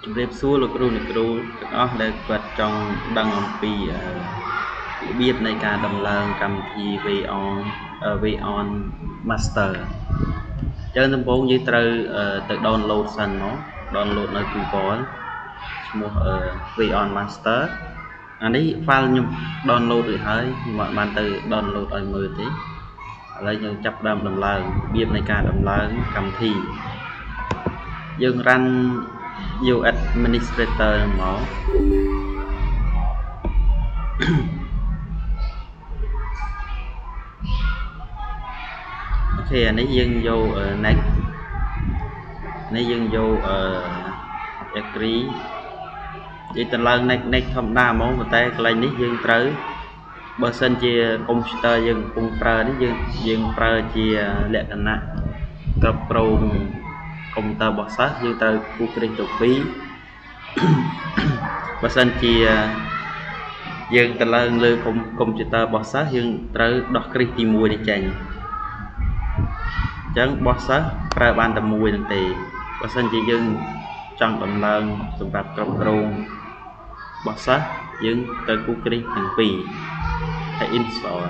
ជំរាបសួរលោកគ្រូអ្នកគ្រូទាំងអស់ដែលគាត់ចង់ដឹងអំពីរបៀបនៃការដំឡើងកម្មវិធី Way on Master អញ្ចឹងដំបូងយើងត្រូវទៅ download សិនមក download នៅ Google ឈ្មោះ Way on Master អានេះ file ខ្ញុំ download រួចហើយខ្ញុំអត់បានទៅ download ឲ្យមើលទេឥឡូវយើងចាប់ដើមដំឡើងរបៀបនៃការដំឡើងកម្មវិធីយើង run យក administrator មកអូខេអានេះយើងយក next នេះយើងយក agree យើងទៅឡើង next ធម្មតាហ្មងប៉ុន្តែកន្លែងនេះយើងត្រូវបើសិនជា computer យើងកំពុងប្រើនេះយើងប្រើជាលក្ខណៈគ្រប់គ្រង computer របស់សិស្សយើងត្រូវគូគ្រេះទៅ2បើសិនជាយើងទៅឡើងលើ computer របស់សិស្សយើងត្រូវដោះគ្រេះទី1នេះចេញអញ្ចឹងរបស់សិស្សប្រើបានតែមួយនឹងទេបើសិនជាយើងចង់ដំឡើងសម្រាប់គ្រប់គ្រងរបស់សិស្សយើងត្រូវគូគ្រេះទាំងពីរហើយ install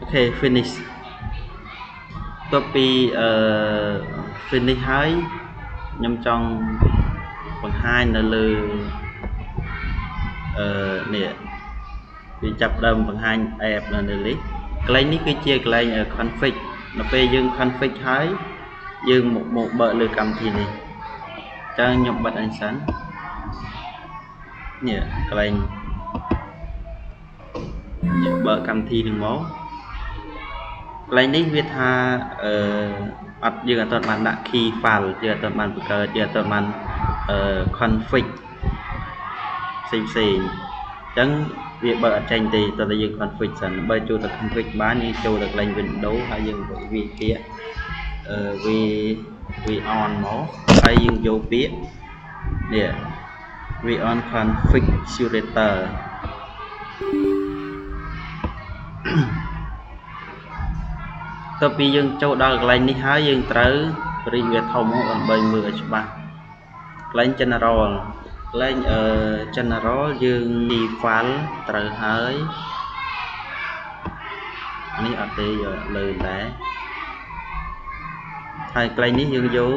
ok finish ទៅពី finish ហើយខ្ញុំចង់បង្ហាញនៅលើនេះវាចាប់ដើមបង្ហាញ app នៅនេះកន្លែងនេះគឺជាកន្លែង config នៅពេលយើង config ហើយយើងមកបើកលើកម្មវិធីនេះអញ្ចឹងខ្ញុំបិទអញសិននេះកន្លែងយើងបើកកម្មវិធីនឹងមកកន្លែងនេះវាថាអត់យើងអត់បានដាក់ key file យើងអត់បានបង្កើតយើងអត់បានconfig ផ្សេងអញ្ចឹងវាបើអត់ចេញទេតើយើង config សិនបើចូលទៅ config បានយើងចូលទៅកន្លែង Windows ហើយយើងវាពាក្យវា on មកហើយយើងយកពាក្យនេះ វា on configurator តើពីយើងចូលដល់កន្លែងនេះហើយយើងត្រូវរីកវាធំមកដើម្បីមើលឲ្យច្បាស់កន្លែង general កន្លែងgeneral យើង default ត្រូវហើយនេះអត់ទេយកលើដែរហើយកន្លែងនេះយើងយក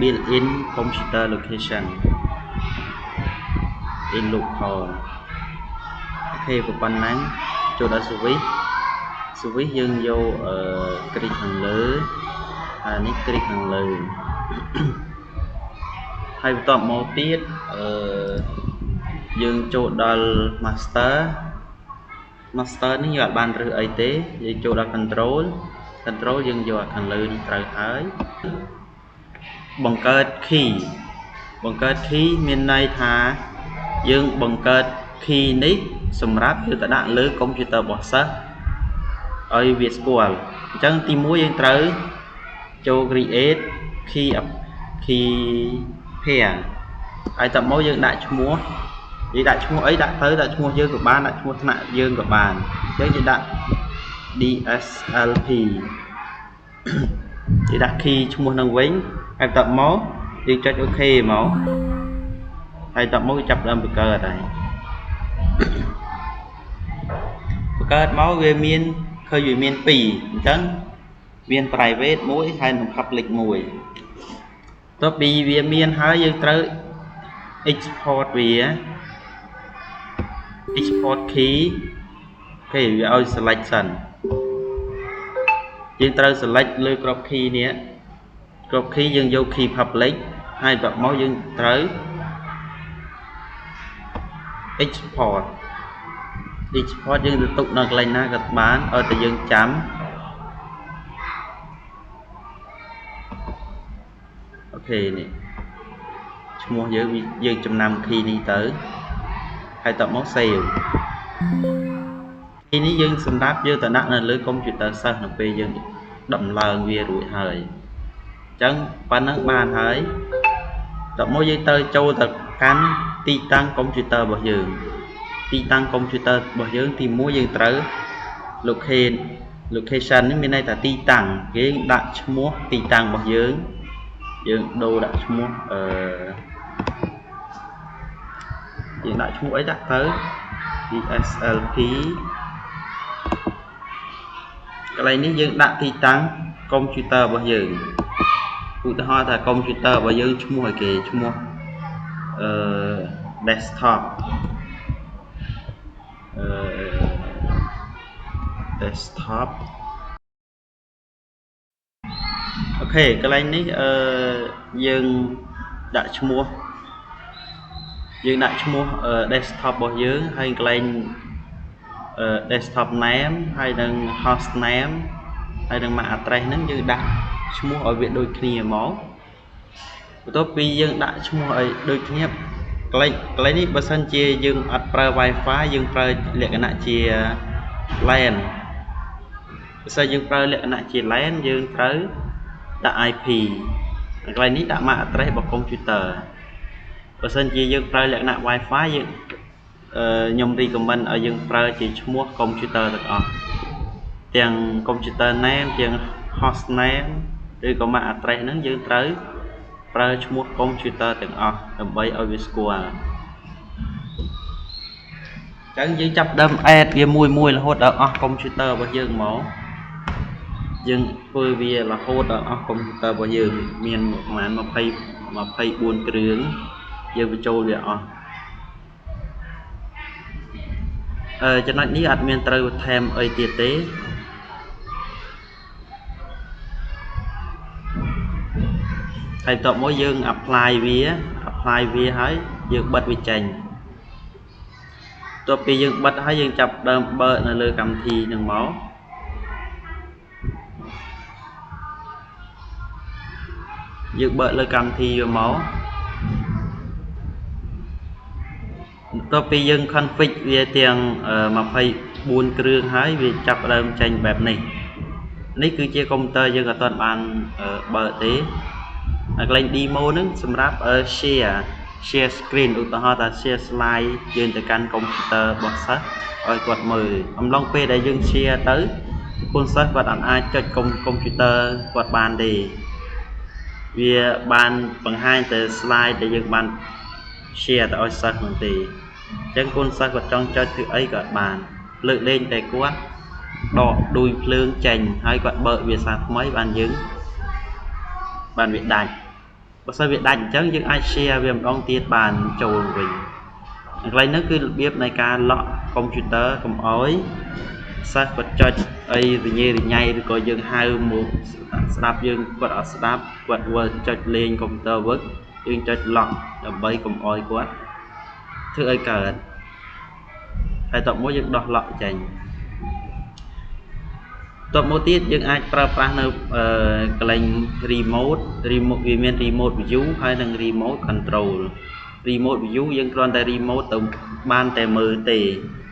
built in computer location in local អូខេប៉ុណ្ណឹងចូលដល់ switch យើងយកคลิกខាងលើហើយនេះคลิกខាងលើហើយបន្ទាប់មកទៀតយើងចូលដល់ master នេះយើងអត់បានរើសអីទេយើងចូលដល់ control យើងយកខាងលើនេះត្រូវហើយបង្កើត key មានន័យថាយើងបង្កើត key នេះសម្រាប់យកទៅដាក់លើ computer របស់សិស្សឲ្យវាស្គាល់អញ្ចឹងទី1យើងត្រូវចូល create key pair ហើយតមកយើងដាក់ឈ្មោះយើងដាក់ឈ្មោះអីដាក់ទៅដាក់ឈ្មោះយើងក៏បានដាក់ឈ្មោះថ្នាក់យើងក៏បានអញ្ចឹងយើងដាក់ DSLP យើងដាក់ key ឈ្មោះនឹងវិញហើយតមកយើងចុច OK មកហើយតមកចាប់ដើមបង្កើតហើយបង្កើតមកវាមានឃើញវាមាន2អញ្ចឹងមាន private មួយហើយនិង public មួយតើពីវាមានហើយយើងត្រូវ export វា export key គេវាឲ្យ select សិនយើងត្រូវ select លើក្រប key នេះក្រប key យើងយក key public ហើយបន្ទាប់មកយើងត្រូវ export យើងទៅទុកនៅកន្លែងណាក៏បានឲ្យតែយើងចាំអូខេនេះឈ្មោះយើងចំណាំ key នេះទៅហើយតបមក save key នេះយើងសម្រាប់យកទៅដាក់នៅលើ computer សិស្សនៅពេលយើងដំឡើងវារួចហើយអញ្ចឹងប៉ុណ្ណឹងបានហើយតបមកយើងទៅចូលទៅកាន់ទីតាំង computer របស់យើង ទីតាំងកុំព្យូទ័ររបស់យើងទី1យើងត្រូវ location នេះមានន័យថាទីតាំងគេដាក់ឈ្មោះទីតាំងរបស់យើងដូរដាក់ឈ្មោះយើងដាក់ឈ្មោះអីដាក់ទៅ ESLP កន្លែងនេះយើងដាក់ទីតាំងកុំព្យូទ័ររបស់យើងឧទាហរណ៍ថាកុំព្យូទ័ររបស់យើងឈ្មោះឲ្យគេឈ្មោះdesktop desktop អូខេកន្លែងនេះយើងដាក់ឈ្មោះdesktop របស់យើងហើយកន្លែងdesktop name ហើយនឹង host name ហើយនឹង MAC address ហ្នឹងយើងដាក់ឈ្មោះឲ្យវាដូចគ្នាមកបន្ទាប់ពីយើងដាក់ឈ្មោះឲ្យដូចគ្នាកន្លែងនេះបើសិនជាយើងអត់ប្រើ Wi-Fi យើងប្រើលក្ខណៈជា LAN បើសិនយើងប្រើលក្ខណៈជា LAN យើងត្រូវដាក់ IP កន្លែងនេះដាក់ MAC address របស់កុំព្យូទ័របើសិនជាយើងប្រើលក្ខណៈ Wi-Fi យើងខ្ញុំ recommend ឲ្យយើងប្រើជាឈ្មោះកុំព្យូទ័រទាំងអស់ទាំងកុំព្យូទ័រ name ទាំង host name ឬក៏ MAC address ហ្នឹងយើងត្រូវប្រើឈ្មោះកុំព្យូទ័រទាំងអស់ដើម្បីឲ្យវាស្គាល់អញ្ចឹងយើងចាប់ដើម add វាមួយរហូតដល់អស់កុំព្យូទ័ររបស់យើងមកយើងធ្វើវារហូតដល់អស់កុំព្យូទ័ររបស់យើងមានប្រហែល24គ្រឿងយើងបញ្ចូលវាអស់ចំណុចនេះអត់មានត្រូវថែមអីទៀតទេហើយបន្ទាប់មកយើង apply វាហើយយើងបិទវាចេញបន្ទាប់ពីយើងបិទហើយយើងចាប់ដើមបើកនៅលើកម្មវិធីនឹងមកយើងបើកលើកម្មវិធីវាមកបន្ទាប់ពីយើង config វាទាំង24គ្រឿងហើយវាចាប់ដើមចេញបែបនេះគឺជាកុំព្យូទ័រយើងអត់ទាន់បានបើកទេហើយកន្លែង demo ហ្នឹងសម្រាប់ share screen ឧទាហរណ៍ថា share slide យើងទៅកាន់កុំព្យូទ័ររបស់សិស្សឲ្យគាត់មើលអំឡុងពេលដែលយើង share ទៅគុណសិស្សគាត់អាចចុចកុំព្យូទ័រគាត់បានទេវាបានបង្ហាញតែ slide ដែលយើងបាន share ទៅឲ្យសិស្សនោះទេអញ្ចឹងគុណសិស្សគាត់ចង់ចុចធ្វើអីក៏បានលើកលែងតែគាត់ដកដួយភ្លើងចេញហើយគាត់បើកវាសារថ្មីបានយើងបានវាដាច់បើសិនវាដាច់អញ្ចឹងយើងអាច share វាម្ដងទៀតបានចូលវិញកន្លែងហ្នឹងគឺរបៀបនៃការ lock កុំព្យូទ័រកុំអោយសិស្សគាត់ចុចអីរញ៉េរញ៉ៃឬក៏យើងហៅមកស្ដាប់យើងគាត់អត់ស្ដាប់គាត់វិលចុចលេងកុំព្យូទ័រវឹកយើងចុច lock ដើម្បីកុំអោយគាត់ធ្វើឲ្យកើតហើយតបមកយើងដោះ lock ចេញតបមកទៀតយើងអាចប្រើប្រាស់នៅកន្លែង remote វាមាន remote view ហើយនិង remote control remote view យើងគ្រាន់តែ remote ទៅបានតែមើលទេ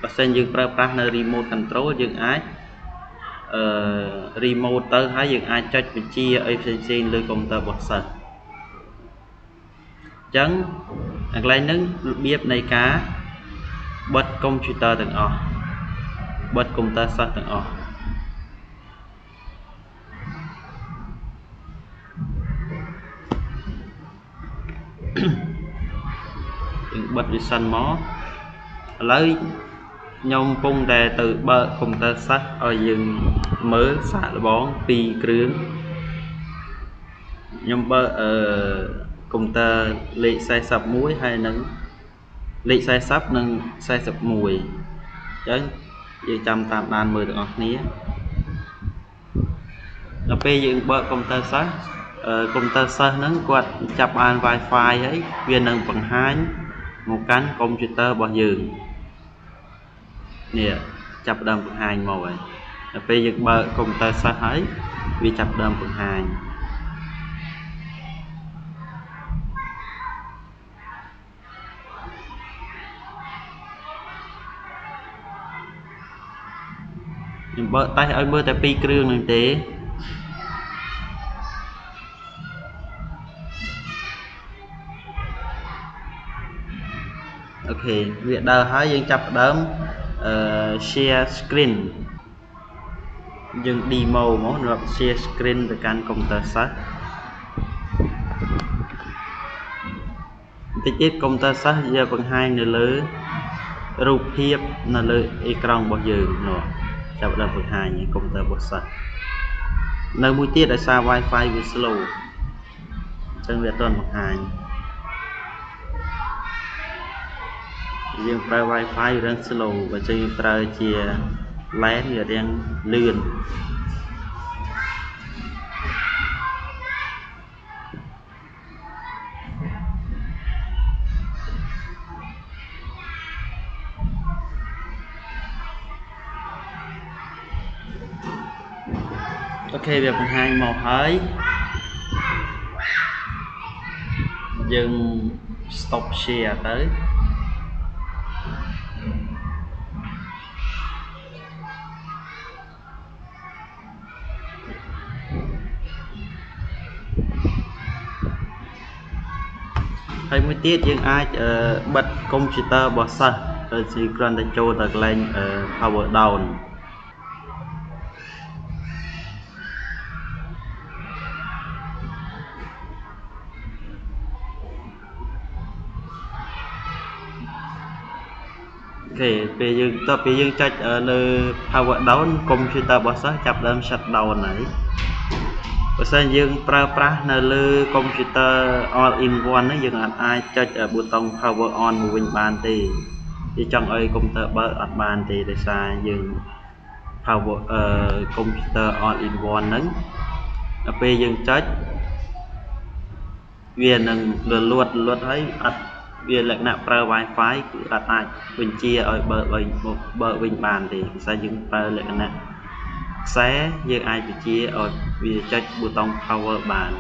បើសិនយើងប្រើប្រាស់នៅ remote control យើងអាចremote ទៅហើយយើងអាចចុចបញ្ជាអីផ្សេងៗលើកុំព្យូទ័ររបស់សិស្សអញ្ចឹងកន្លែងហ្នឹងរបៀបនៃការបិទកុំព្យូទ័រទាំងអស់បិទកុំព្យូទ័រសិស្សទាំងអស់យើងបិទវាសិនមកឥឡូវខ្ញុំកំពុងតែទៅបើកកុំព្យូទ័រសិស្សឲ្យយើងមើលសាកល្បង2គ្រឿងខ្ញុំបើកកុំព្យូទ័រលេខ41ហើយនឹងលេខ40និង41អញ្ចឹងយើងចាំតាមដានមើលទាំងអស់គ្នាដល់ពេលយើងបើកកុំព្យូទ័រសិស្សហ្នឹងគាត់ចាប់បាន Wi-Fi ហើយវានឹងបង្ហាញមកកាន់កុំព្យូទ័ររបស់យើងនេះចាប់ដើមបង្ហាញមកហើយដល់ពេលយើងបើកកុំព្យូទ័រសិស្សហើយវាចាប់ដើមបង្ហាញខ្ញុំបើកតែឲ្យមើលតែ2គ្រឿងហ្នឹងទេអូ ok việc đờ hơi dương chập đớm share screen dương demo máu được share screen từ can công tơ sách tích ít công tơ sách giờ bằng hai nơi lớn rụp hiệp là lợi ecran bao giờ nó chập đớm bằng hai những công tơ bột sách nơi mũi tiết là xa wifi với slow chân việc toàn bằng hai riêngប្រើ wifi រឿង slow បើជិះប្រើជា LAN វារៀងលឿនអូខេវាបង្ហាញមកហើយយើង stop share ទៅហើយមួយទៀតយើងអាចបិទកុំព្យូទ័ររបស់សិស្សទៅជាគ្រាន់តែចូលទៅកន្លែង power down អូខេពេលយើងចុចលើ power down កុំព្យូទ័ររបស់សិស្សចាប់ដើម shut down ហើយបើសិនយើងប្រើប្រាស់នៅលើកុំព្យូទ័រ all in one ហ្នឹងយើងអាចចុចប៊ូតុង power on មកវិញបានទេវាចង់ឲ្យកុំព្យូទ័របើកអត់បានទេដោយសារយើង power កុំព្យូទ័រ all in one ហ្នឹងដល់ពេលយើងចុចវានឹងលួតហើយអត់វាលក្ខណៈប្រើ wifi គឺអត់អាចបញ្ជាឲ្យបើកវិញបានទេដោយសារយើងប្រើលក្ខណៈខ្សែយើងអាចបញ្ជាឲ្យវាចុចប៊ូតុង power បាន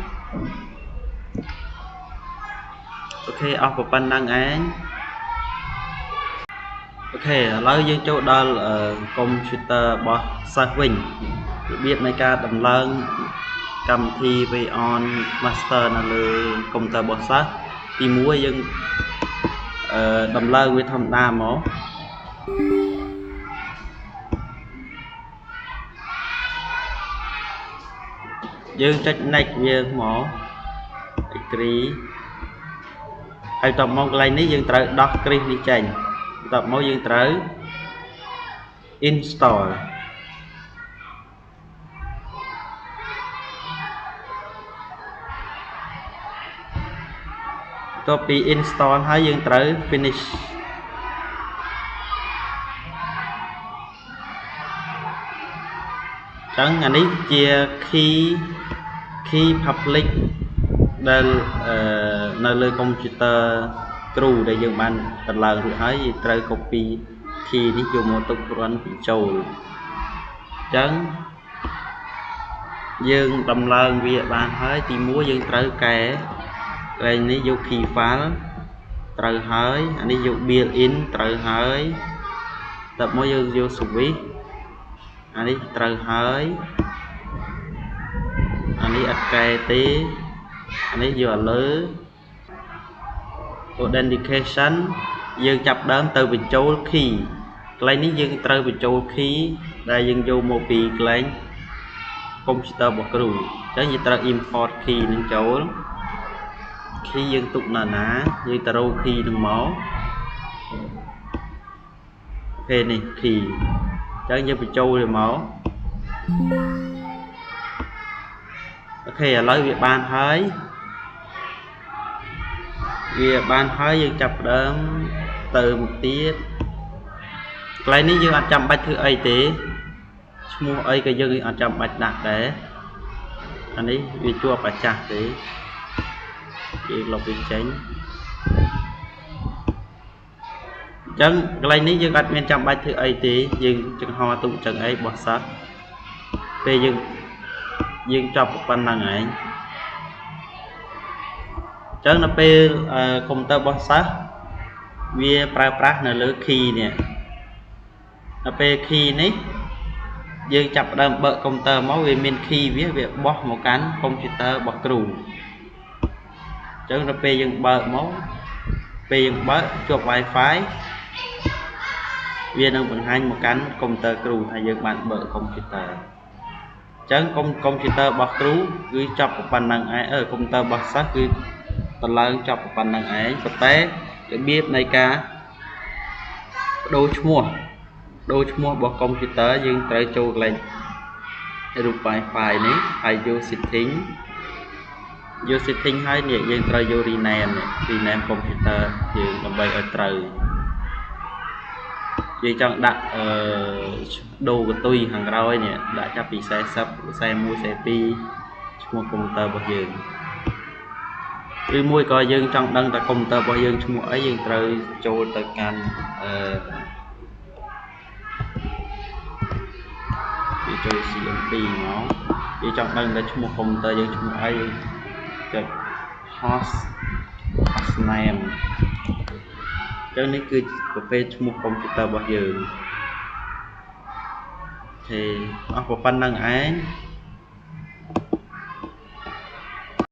អូខេអស់ប៉ុណ្ណឹងឯងអូខេឥឡូវយើងចូលដល់កុំព្យូទ័ររបស់សិស្សវិញរបៀបនៃការដំឡើងកម្មវិធី VON Master នៅលើកុំព្យូទ័ររបស់សិស្សទី1យើងដំឡើងវាធម្មតាមកយើងចុច next វាមក agree ហើយតបមកកន្លែងនេះយើងត្រូវដោះគ្រីសនេះចេញតបមកយើងត្រូវ install តបពី install ហើយយើងត្រូវ finish ចឹងអានេះជា key public ដែលនៅលើកុំព្យូទ័រគ្រូដែលយើងបានតម្លើងរួចហើយត្រូវ copy key នេះយកមកទុកគ្រាន់បញ្ចូលចឹងយើងដំឡើងវាបានហើយទី1យើងត្រូវកែកន្លែងនេះយក key file ត្រូវហើយអានេះយក build in ត្រូវហើយតើមកយើងយក switch អានេះត្រូវហើយអានេះអត់កែទេអានេះយកលើ authentication យើងចាប់ដើមទៅបញ្ចូល key កន្លែងនេះយើងត្រូវបញ្ចូល key ដែលយើងយកមកពីកន្លែងកុំព្យូទ័ររបស់គ្រូអញ្ចឹងយើងត្រូវ import key នឹងចូល key យើងទុកនៅណាយើងទៅរក key នឹងមកពេលនេះ key អញ្ចឹងយើងបញ្ចូលវាមកអូខេឥឡូវវាបានហើយយើងចាប់ដើមទៅមុខទៀតកន្លែងនេះយើងអត់ចាំបាច់ធ្វើអីទេឈ្មោះអីក៏យើងអត់ចាំបាច់ដាក់ដែរអានេះវាជាប់អាចាស់ទេយើងលុបវាចេញអញ្ចឹងកន្លែងនេះយើងអត់មានចាំបាច់ធ្វើអីទេយើងចង្ហោទុកចឹងអីបោះសតពេលយើងចប់ប៉ុណ្ណឹងឯងចឹងនៅពេលកុំព្យូទ័ររបស់សិស្សវាប្រើប្រាស់នៅលើ key នេះនៅពេល key នេះយើងចាប់ផ្ដើមបើកកុំព្យូទ័រមកវាមាន key វាបោះមកកាន់កុំព្យូទ័ររបស់គ្រូចឹងនៅពេលយើងបើកមក ពេលយើងបើកជាប់ Wi-Fi វានឹងបង្ហាញមកកាន់កុំព្យូទ័រគ្រូថាយើងបានបើកកុំព្យូទ័រអញ្ចឹងកុំព្យូទ័ររបស់គ្រូគឺចប់ប៉ុណ្ណឹងឯងកុំព្យូទ័ររបស់សិស្សគឺតឡើងចប់ប៉ុណ្ណឹងឯងប៉ុន្តែរបៀបនៃការបដូរឈ្មោះរបស់កុំព្យូទ័រយើងត្រូវចូលកន្លែងរូប Wi-Fi នេះហើយយក setting ហើយនេះយើងត្រូវយក rename កុំព្យូទ័រយើងដើម្បីឲ្យត្រូវយើងចង់ដាក់ដូរកតុយខាងក្រោយនេះដាក់ចាប់ពី40 41 42ឈ្មោះកុំព្យូទ័ររបស់យើងឬមួយក៏យើងចង់ដឹងថាកុំព្យូទ័ររបស់យើងឈ្មោះអីយើងត្រូវចូលទៅកាន់វាចូល CMP មកយើងចង់ដឹងថាឈ្មោះកុំព្យូទ័រយើងឈ្មោះអីចុច host name ចឹងនេះគឺប្រភេទឈ្មោះកុំព្យូទ័ររបស់យើងទេអស់ប៉ុណ្្នឹងឯង